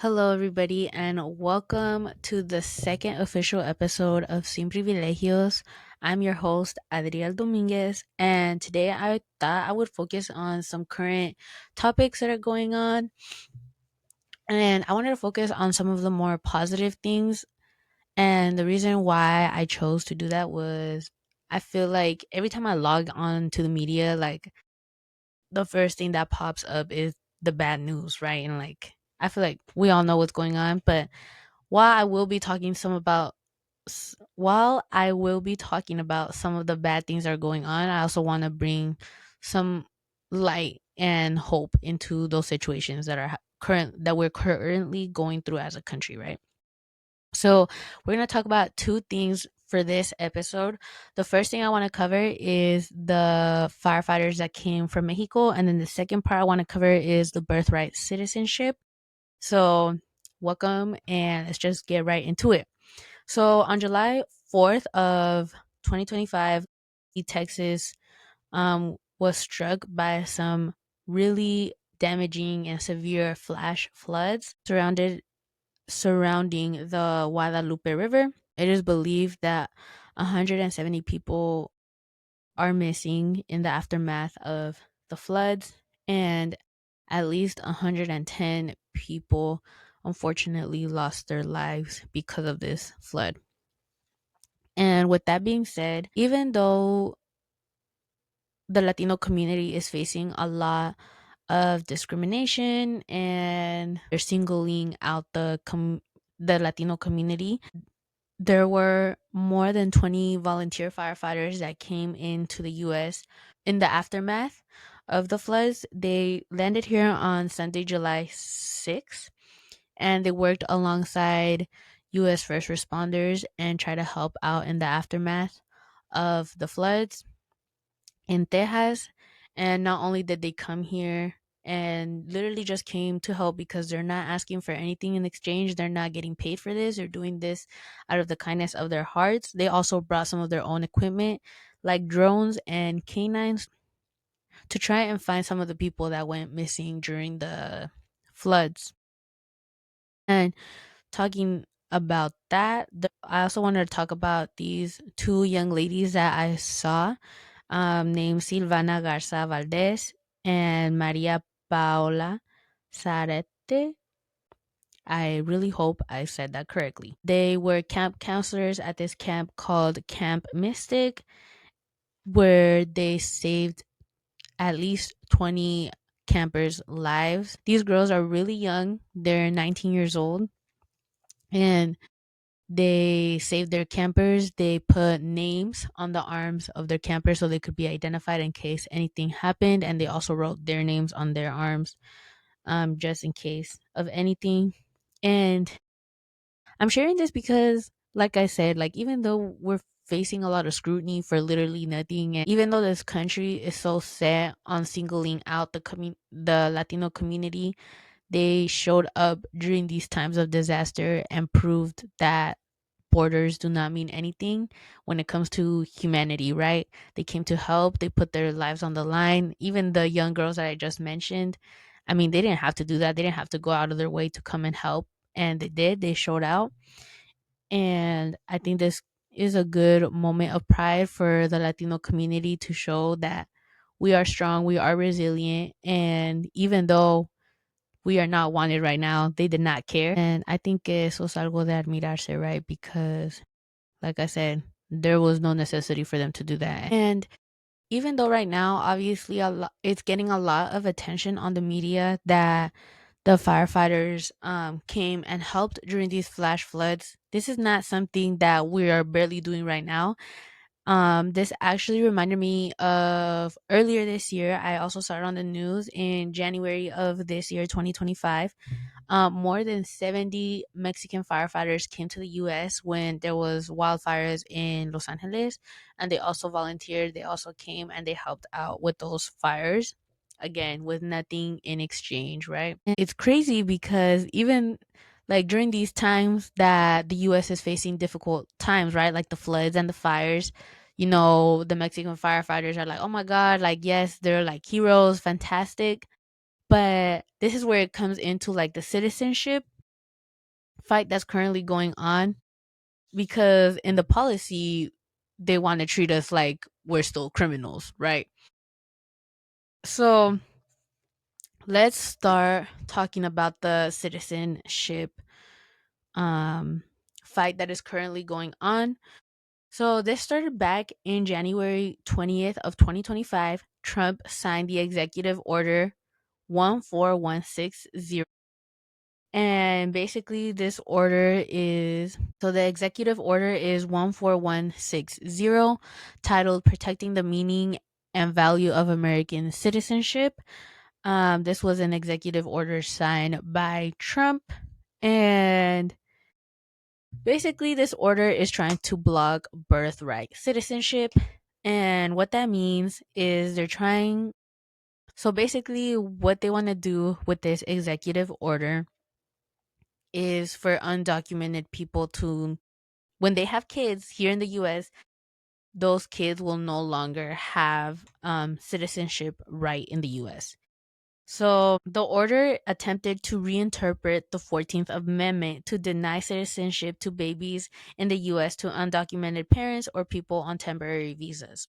Hello, everybody, and welcome to the second official episode of Sin Privilegios. I'm your host, Adriel Dominguez, and today I thought I would focus on some current topics that are going on. And I wanted to focus on some of the more positive things. And the reason why I chose to do that was I feel like every time I log on to the media, like the first thing that pops up is the bad news, right? And like, I feel like we all know what's going on, but while I will be talking some about while I will be talking about some of the bad things that are going on, I also want to bring some light and hope into those situations that are we're currently going through as a country, right? So, we're going to talk about two things for this episode. The first thing I want to cover is the firefighters that came from Mexico, and then the second part I want to cover is the birthright citizenship. So, welcome, and let's just get right into it. So, on July 4th of 2025, Texas was struck by some really damaging and severe flash floods surrounding the Guadalupe River. It is believed that 170 people are missing in the aftermath of the floods, and at least 110 people unfortunately lost their lives because of this flood. And with that being said, even though the Latino community is facing a lot of discrimination and they're singling out the Latino community, there were more than 20 volunteer firefighters that came into the US in the aftermath of the floods. They landed here on Sunday, July 6th, and they worked alongside US first responders and tried to help out in the aftermath of the floods in Texas. And not only did they come here and literally just came to help because they're not asking for anything in exchange, they're not getting paid for this, they're doing this out of the kindness of their hearts. They also brought some of their own equipment like drones and canines to try and find some of the people that went missing during the floods. And talking about that, I also wanted to talk about these two young ladies that I saw, named Silvana Garza Valdez and Maria Paola Sarete. I really hope I said that correctly. They were camp counselors at this camp called Camp Mystic, where they saved at least 20 campers' lives. These girls are really young, they're 19 years old, and they saved their campers. They put names on the arms of their campers so they could be identified in case anything happened. And they also wrote their names on their arms, just in case of anything. And I'm sharing this because, like I said, like even though we're facing a lot of scrutiny for literally nothing, and even though this country is so set on singling out the Latino community, they showed up during these times of disaster and proved that borders do not mean anything when it comes to humanity, right? They came to help, they put their lives on the line. Even the young girls that I just mentioned, I mean, they didn't have to do that. They didn't have to go out of their way to come and help. And they did, they showed out. And I think this is a good moment of pride for the Latino community to show that we are strong, we are resilient. And even though we are not wanted right now, they did not care. And I think eso es algo de admirarse, right? Because like I said, there was no necessity for them to do that. And even though right now, obviously, it's getting a lot of attention on the media that the firefighters came and helped during these flash floods, this is not something that we are barely doing right now. This actually reminded me of earlier this year. I also saw it on the news in January of this year, 2025. More than 70 Mexican firefighters came to the U.S. when there was wildfires in Los Angeles, and they also volunteered. They also came and they helped out with those fires, again with nothing in exchange, right? And it's crazy because even like during these times that the U.S. is facing difficult times, right, like the floods and the fires, the Mexican firefighters are like, oh my god, like yes, they're like heroes, fantastic. But this is where it comes into like the citizenship. fight that's currently going on, because in the policy they want to treat us like we're still criminals, right? So let's start talking about the citizenship um fight that is currently going on. So this started back in January 20th of 2025. Trump signed the executive order 14160. And basically this order is so the executive order is 14160, titled Protecting the Meaning and Value of American Citizenship. This was an executive order signed by Trump, and basically this order is trying to block birthright citizenship. And what that means is they're trying so basically what they want to do with this executive order is for undocumented people to, when they have kids here in the US, those kids will no longer have citizenship right in the US. So the order attempted to reinterpret the 14th Amendment to deny citizenship to babies in the US to undocumented parents or people on temporary visas.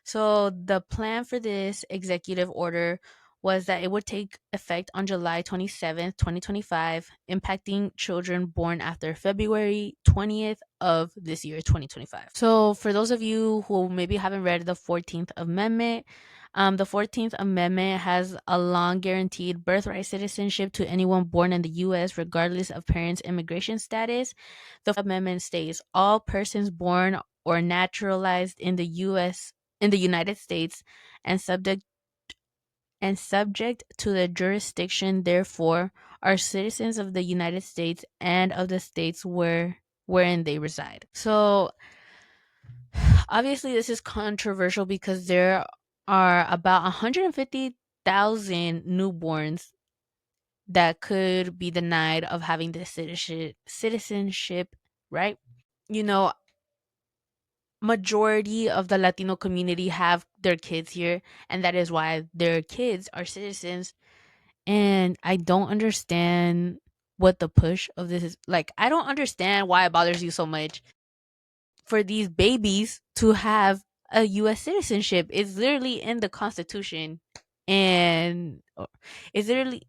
So the plan for this executive order was that it would take effect on July 27th, 2025, impacting children born after February 20th of this year, 2025. So for those of you who maybe haven't read the 14th Amendment, the 14th Amendment has a long guaranteed birthright citizenship to anyone born in the U.S., regardless of parents' immigration status. The amendment states all persons born or naturalized in the U.S. in the United States and subject to the jurisdiction therefore are citizens of the United States and of the states wherein they reside. So obviously this is controversial because there are about 150,000 newborns that could be denied of having this citizenship, right? You know, majority of the Latino community have their kids here, and that is why their kids are citizens. And I don't understand what the push of this is. Like, I don't understand why it bothers you so much for these babies to have a US citizenship. It's literally in the Constitution, and it's literally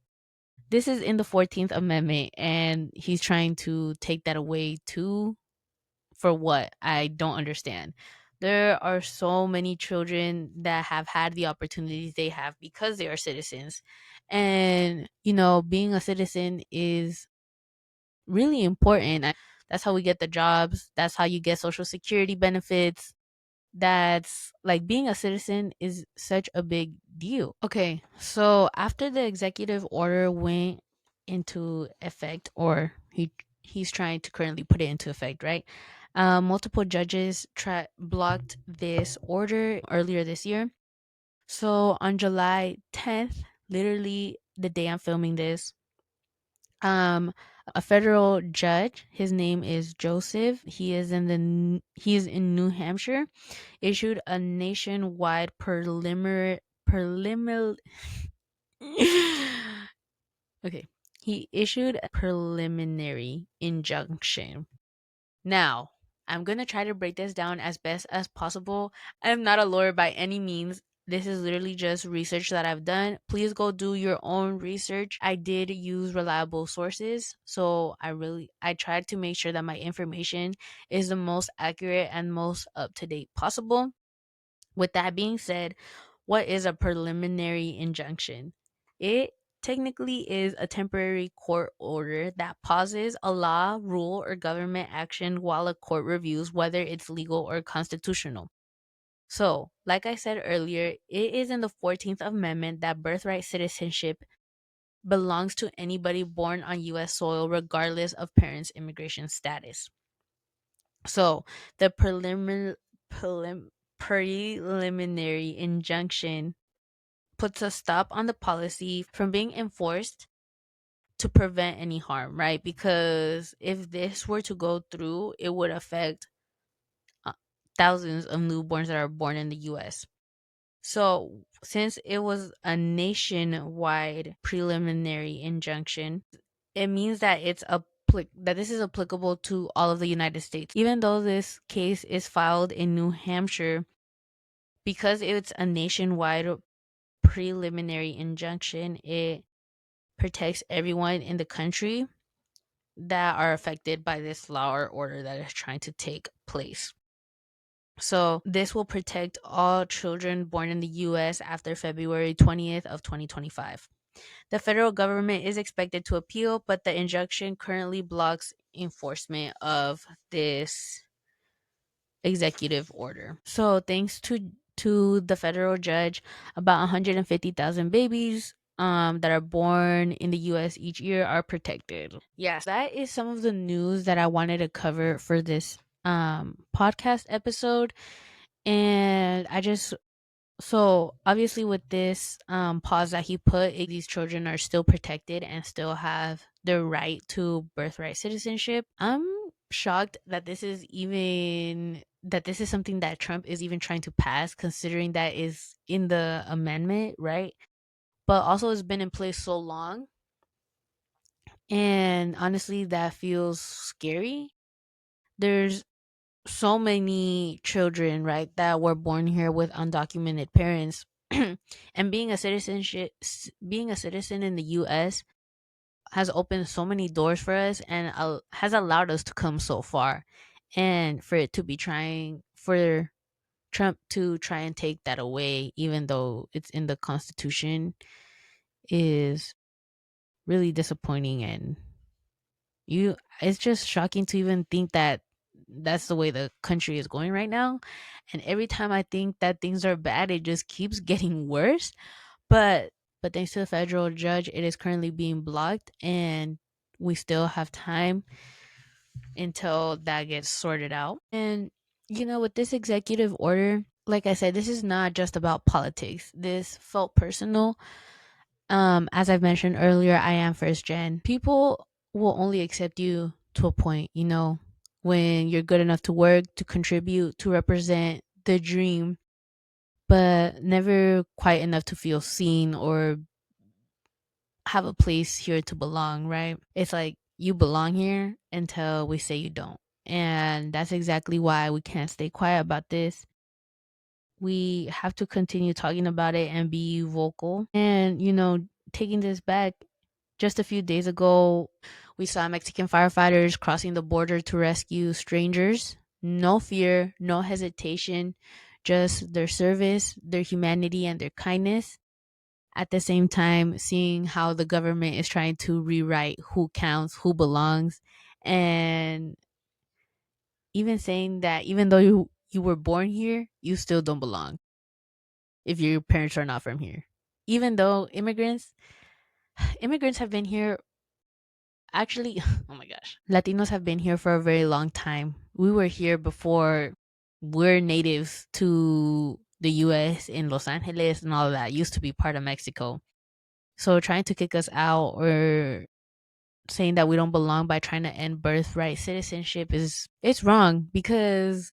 this is in the 14th Amendment, and he's trying to take that away too. For what? I don't understand. There are so many children that have had the opportunities they have because they are citizens. And, being a citizen is really important. That's how we get the jobs. That's how you get social security benefits. That's like being a citizen is such a big deal. Okay, so after the executive order went into effect, or he's trying to currently put it into effect, right? Multiple judges blocked this order earlier this year. So on July 10th, literally the day I'm filming this, um, a federal judge, his name is Joseph. He is in New Hampshire, issued a nationwide preliminary okay. He issued a preliminary injunction. Now, I'm going to try to break this down as best as possible. I'm not a lawyer by any means. This is literally just research that I've done. Please go do your own research. I did use reliable sources, so I tried to make sure that my information is the most accurate and most up to date possible. With that being said, what is a preliminary injunction? It technically is a temporary court order that pauses a law, rule, or government action while a court reviews whether it's legal or constitutional. So, like I said earlier, it is in the 14th Amendment that birthright citizenship belongs to anybody born on US soil, regardless of parents' immigration status. So, the preliminary injunction puts a stop on the policy from being enforced to prevent any harm, right? Because if this were to go through, it would affect uh, thousands of newborns that are born in the US. So, since it was a nationwide preliminary injunction, it means that it's that this is applicable to all of the United States. Even though this case is filed in New Hampshire, because it's a nationwide preliminary injunction, it protects everyone in the country that are affected by this law or order that is trying to take place. So this will protect all children born in the US after February 20th of 2025. The federal government is expected to appeal, but the injunction currently blocks enforcement of this executive order. So thanks to the federal judge, about 150,000 babies that are born in the US each year are protected. Yes, that is some of the news that I wanted to cover for this podcast episode. And I just so obviously with this pause that he put, these children are still protected and still have the right to birthright citizenship. I'm shocked that this is something that Trump is even trying to pass, considering that is in the amendment, right? But also it's been in place so long. And honestly, that feels scary. There's so many children, right, that were born here with undocumented parents. And being a citizen in the US has opened so many doors for us and has allowed us to come so far. And for it to be trying for Trump to try and take that away, even though it's in the Constitution, is really disappointing. And you it's just shocking to even think that that's the way the country is going right now. And every time I think that things are bad, it just keeps getting worse. But thanks to the federal judge, it is currently being blocked, and we still have time until that gets sorted out. And with this executive order, like I said, this is not just about politics. This felt personal. As I've mentioned earlier, I am first gen. People will only accept you to a point, when you're good enough to work, to contribute, to represent the dream, but never quite enough to feel seen or have a place here to belong, right? It's like you belong here until we say you don't. And that's exactly why we can't stay quiet about this. We have to continue talking about it and be vocal. And, taking this back, just a few days ago, we saw Mexican firefighters crossing the border to rescue strangers. No fear, no hesitation, just their service, their humanity, and their kindness. At the same time, seeing how the government is trying to rewrite who counts, who belongs, and even saying that even though you were born here, you still don't belong if your parents are not from here. Even though immigrants have been here. Actually, oh my gosh. Latinos have been here for a very long time. We were here before we're natives to the US in Los Angeles and all of that. Used to be part of Mexico. So trying to kick us out or saying that we don't belong by trying to end birthright citizenship it's wrong, because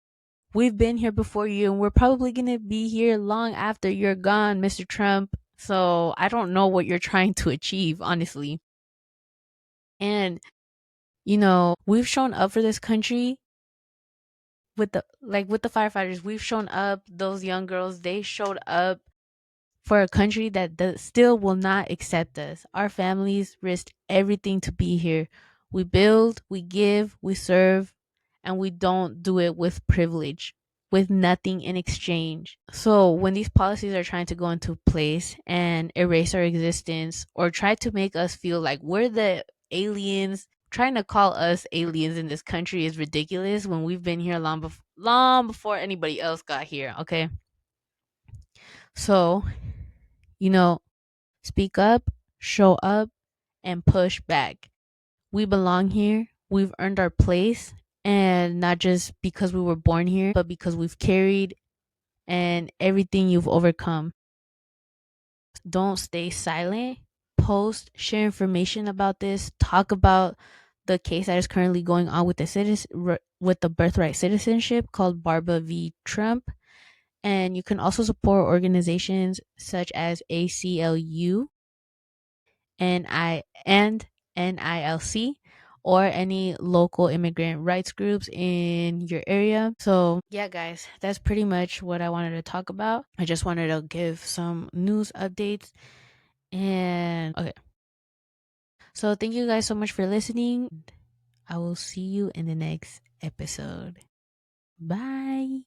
we've been here before you and we're probably going to be here long after you're gone, Mr. Trump. So I don't know what you're trying to achieve, honestly. And we've shown up for this country with the firefighters. We've shown up. Those young girls, they showed up for a country that still will not accept us. Our families risked everything to be here. We build, we give, we serve, and we don't do it with privilege, with nothing in exchange. So when these policies are trying to go into place and erase our existence or try to make us feel like we're the aliens, trying to call us aliens in this country is ridiculous when we've been here long before anybody else got here, okay? So, you know, speak up, show up, and push back. We belong here. We've earned our place, and not just because we were born here, but because we've carried and everything you've overcome. Don't stay silent. Post, share information about this. Talk about the case that is currently going on with the birthright citizenship called Barba v. Trump. And you can also support organizations such as ACLU and NILC, or any local immigrant rights groups in your area. So, yeah, guys, that's pretty much what I wanted to talk about. I just wanted to give some news updates. And okay. So, thank you guys so much for listening. I will see you in the next episode. Bye.